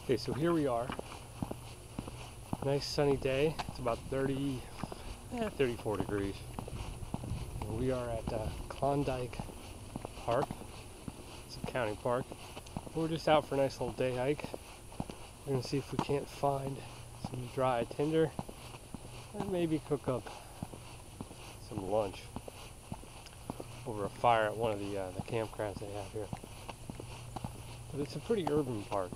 Okay, so here we are. Nice sunny day. It's about 34 degrees. And we are at Klondike Park. It's a county park. We're just out for a nice little day hike. We're going to see if we can't find some dry tinder and maybe cook up some lunch over a fire at one of the campgrounds they have here. But it's a pretty urban park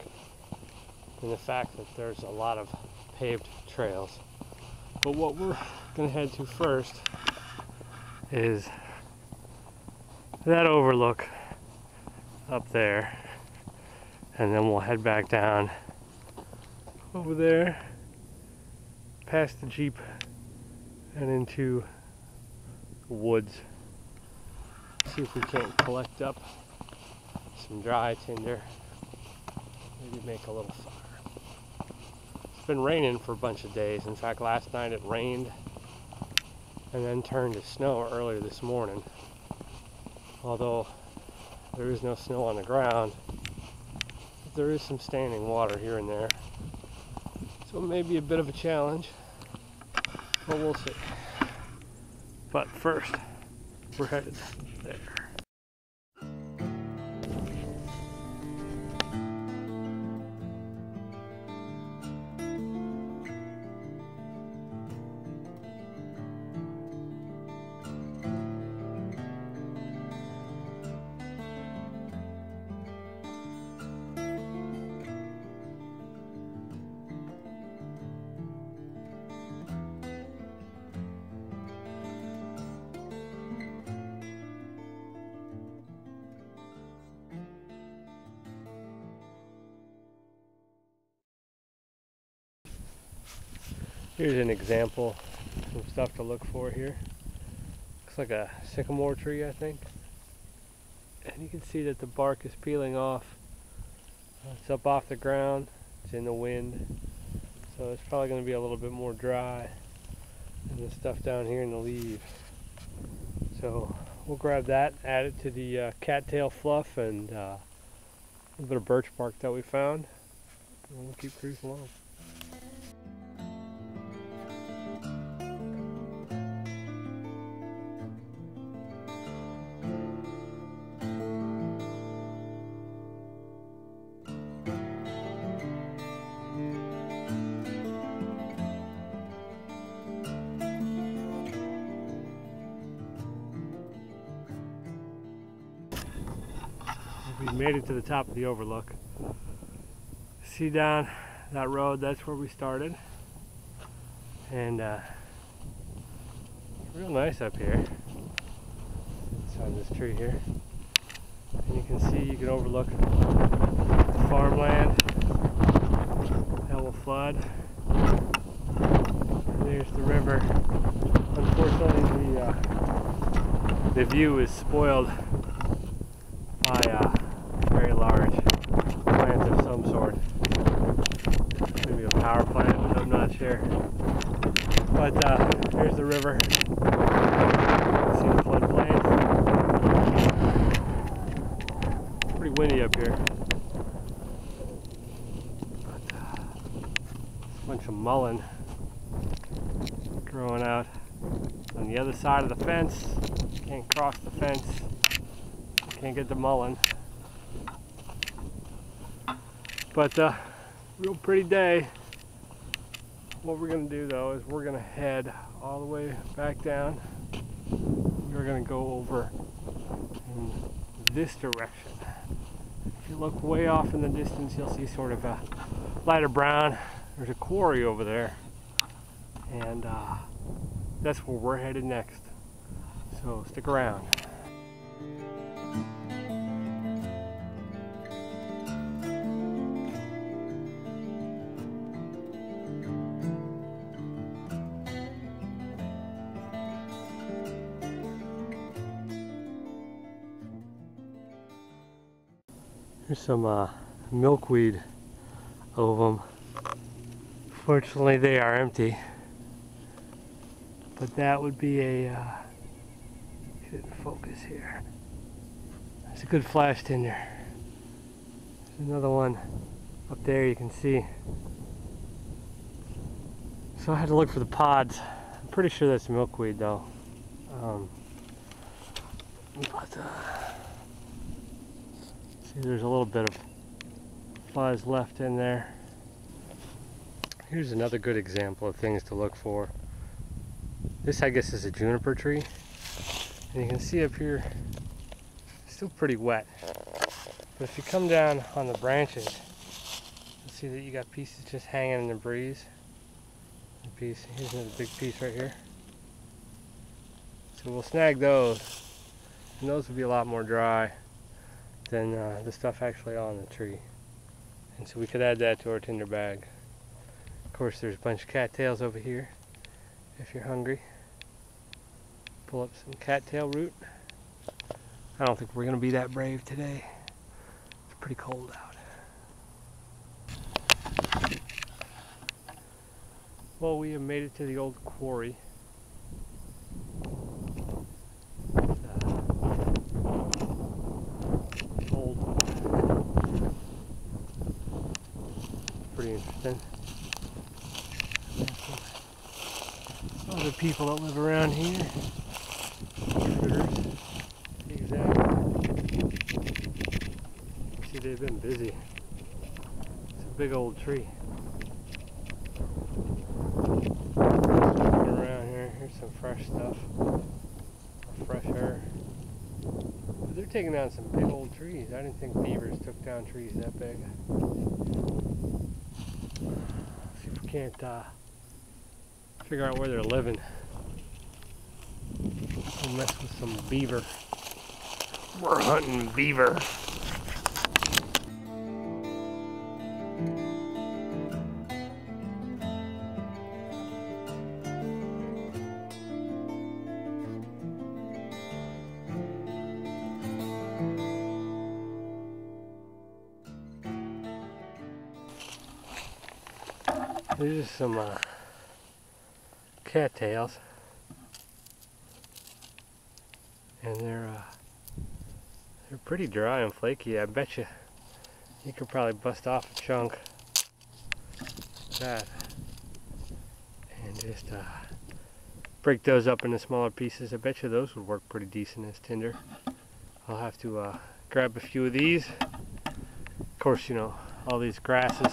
in the fact that there's a lot of paved trails. But what we're going to head to first is that overlook up there, and then we'll head back down over there past the Jeep and into the woods. See if we can't collect up some dry tinder, maybe make a little fire. It's been raining for a bunch of days. In fact, last night it rained and then turned to snow earlier this morning. Although there is no snow on the ground, there is some standing water here and there. So it may be a bit of a challenge, but we'll see. But first, we're headed there. Here's an example, some stuff to look for here. Looks like a sycamore tree, I think. And you can see that the bark is peeling off. It's up off the ground, it's in the wind, so it's probably going to be a little bit more dry than the stuff down here in the leaves. So we'll grab that, add it to the cattail fluff and a little bit of birch bark that we found, and we'll keep cruising along. We made it to the top of the overlook. See down that road, that's where we started. And real nice up here. It's on this tree here. And you can see, you can overlook the farmland that will flood. And there's the river. Unfortunately, the view is spoiled by very large plants of some sort. Maybe a power plant, but I'm not sure. But here's the river. See the floodplain. Pretty windy up here. But a bunch of mullein growing out on the other side of the fence. Can't cross the fence. Can't get the mullein. But real pretty day. What we're going to do though is we're going to head all the way back down. We're going to go over in this direction. If you look way off in the distance, you'll see sort of a lighter brown. There's a quarry over there, and that's where we're headed next. So stick around. Here's some milkweed ovum. Fortunately, they are empty. But that would be a, get it in focus here. It's a good flash tinder. There's another one Up there you can see. So I had to look for the pods. I'm pretty sure that's milkweed though. See, there's a little bit of fuzz left in there. Here's another good example of things to look for. This, I guess, is a juniper tree. And you can see up here, it's still pretty wet. But if you come down on the branches, you'll see that you got pieces just hanging in the breeze. Here's another big piece right here. So we'll snag those. And those will be a lot more dry than the stuff actually on the tree. And so we could add that to our tinder bag. Of course, there's a bunch of cattails over here if you're hungry. Pull up some cattail root. I don't think we're going to be that brave today. It's pretty cold out. Well, we have made it to the old quarry. Pretty interesting. Other people that live around here. Critters. Exactly. See, they've been busy. It's a big old tree. Around here, here's some fresh stuff. Fresh air. But they're taking down some big old trees. I didn't think beavers took down trees that big. See if we can't figure out where they're living. We'll mess with some beaver. We're hunting beaver. There's just some cattails, and they're pretty dry and flaky. I bet you could probably bust off a chunk like that and just break those up into smaller pieces. I bet you those would work pretty decent as tinder. I'll have to grab a few of these. Of course, you know, all these grasses.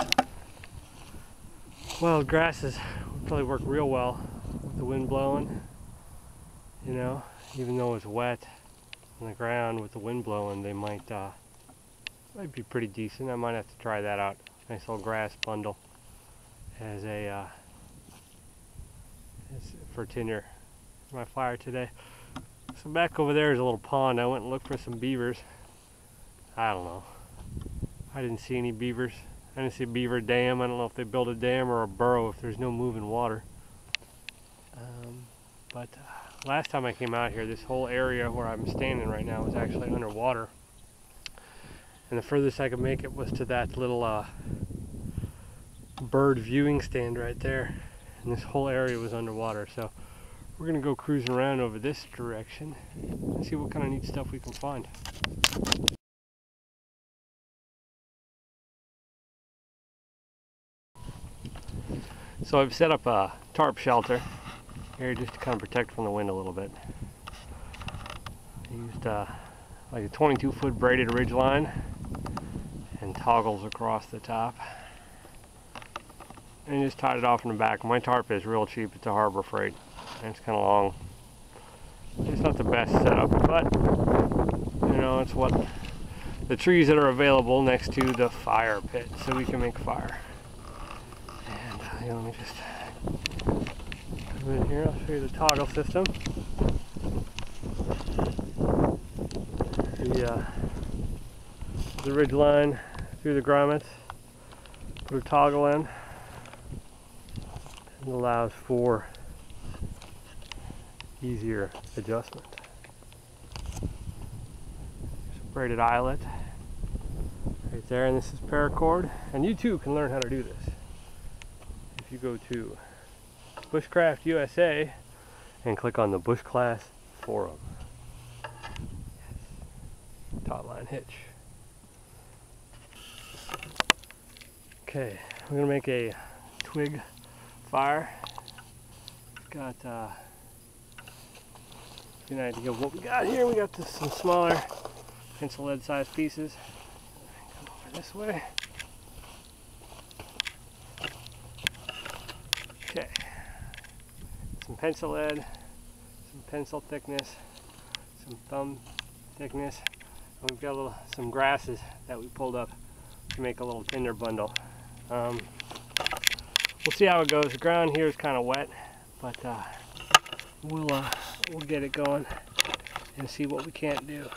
Wild grasses would probably work real well with the wind blowing, you know, even though it's wet on the ground with the wind blowing, they might be pretty decent. I might have to try that out. Nice little grass bundle as a for tinder for my fire today. So back over there is a little pond. I went and looked for some beavers. I don't know. I didn't see any beavers. I didn't see a beaver dam. I don't know if they built a dam or a burrow if there's no moving water. But last time I came out here, this whole area where I'm standing right now was actually underwater. And the furthest I could make it was to that little bird viewing stand right there. And this whole area was underwater. So we're going to go cruising around over this direction and see what kind of neat stuff we can find. So I've set up a tarp shelter here just to kind of protect from the wind a little bit. I used like a 22-foot braided ridge line and toggles across the top. And just tied it off in the back. My tarp is real cheap. It's a Harbor Freight. And it's kind of long. It's not the best setup, but you know, it's what the trees that are available next to the fire pit, so we can make fire. Let me just put it in here. I'll show you the toggle system. The ridge line through the grommets. Put a toggle in. It allows for easier adjustment. There's a braided eyelet right there, and this is paracord. And you too can learn how to do this. If you go to Bushcraft USA and click on the Bush Class Forum. Yes. Taut line hitch. Okay, we're gonna make a twig fire. Got an idea of what we got here. We got some smaller pencil lead sized pieces. Come over this way. Okay, some pencil lead, some pencil thickness, some thumb thickness, and we've got some grasses that we pulled up to make a little tinder bundle. We'll see how it goes. The ground here is kind of wet, but we'll get it going and see what we can't do.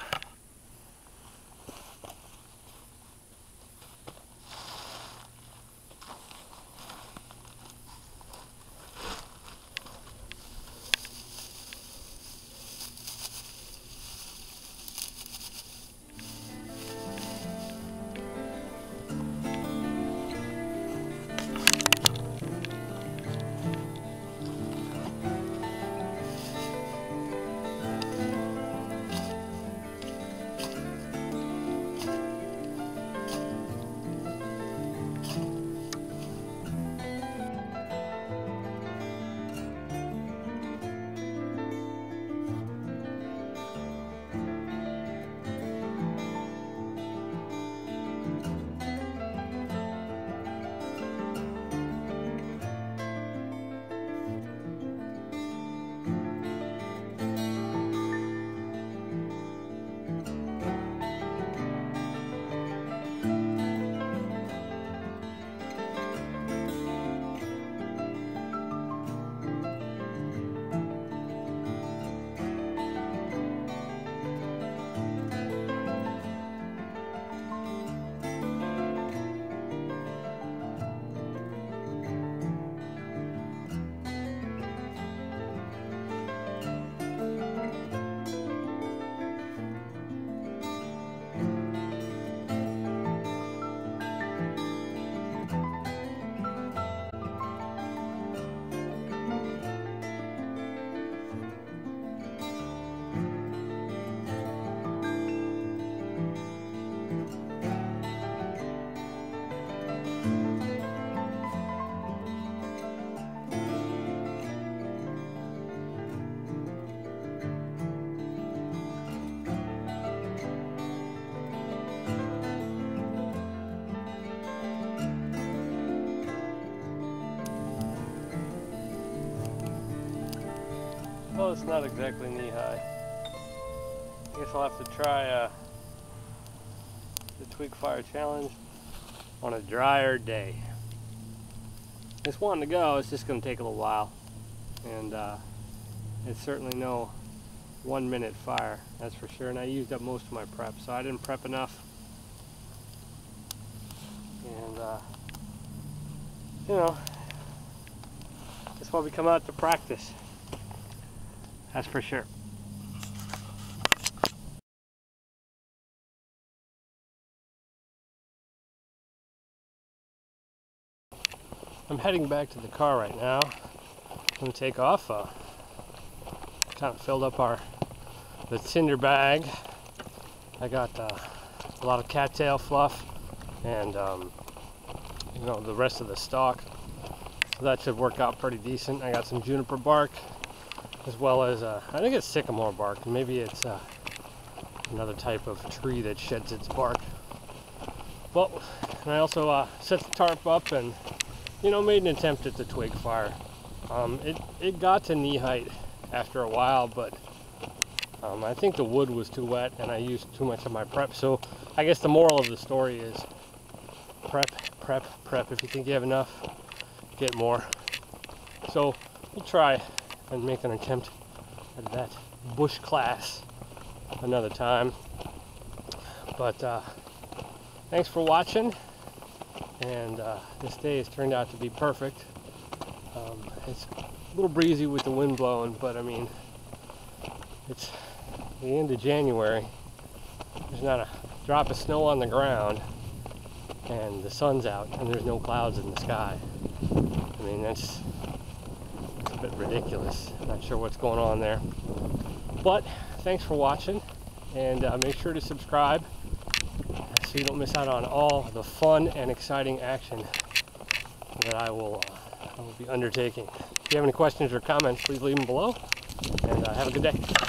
Well, it's not exactly knee-high. I guess I'll have to try the Twig Fire Challenge on a drier day. It's wanting to go, it's just going to take a little while. And it's certainly no 1 minute fire, that's for sure. And I used up most of my prep, so I didn't prep enough. And, you know, that's why we come out to practice. That's for sure. I'm heading back to the car right now. I'm going to take off. Kind of filled up the tinder bag. I got a lot of cattail fluff and you know, the rest of the stalk. So that should work out pretty decent. I got some juniper bark, as well as I think it's sycamore bark. Maybe it's another type of tree that sheds its bark. Well, and I also set the tarp up and, you know, made an attempt at the twig fire. It got to knee height after a while, but I think the wood was too wet and I used too much of my prep. So I guess the moral of the story is prep, prep, prep. If you think you have enough, get more. So we'll try and make an attempt at that bush class another time. But thanks for watching, and this day has turned out to be perfect. It's a little breezy with the wind blowing, but I mean, it's the end of January. There's not a drop of snow on the ground, and the sun's out, and there's no clouds in the sky. I mean, that's a bit ridiculous. Not sure what's going on there. But thanks for watching, and make sure to subscribe. so you don't miss out on all the fun and exciting action that I will be undertaking. If you have any questions or comments, please leave them below, and have a good day.